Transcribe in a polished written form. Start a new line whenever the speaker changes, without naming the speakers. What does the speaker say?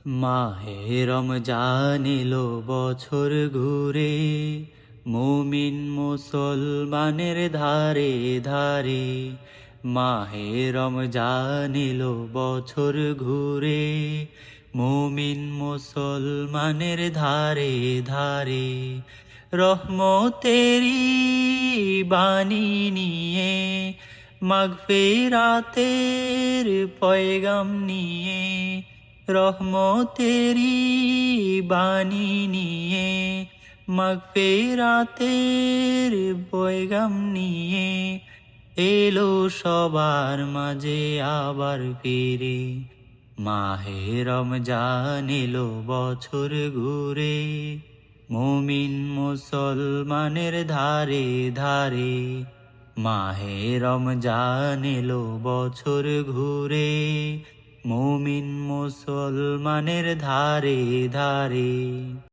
মাহে রমজান এলো বছর ঘুরে, মুমিন মুসলমানের ধারে ধারে। মাহে রমজান এলো বছর ঘুরে, মুমিন মুসলমানের ধারে ধারে। রহমতেরি বাণী নিয়ে, মাগফিরাতের পয়গাম নিয়ে, রহমতেরি বাণী নিয়ে, মাগফিরাতের পয়গাম নিয়ে, এলো সবার মাঝে আবার ফিরে। মাহে রমজান এলো বছর ঘুরে, মুমিন মুসলমানের ধারে ধারে। মাহে রমজান এলো বছর ঘুরে, মুমিন মুসলমানের ধারে ধারে।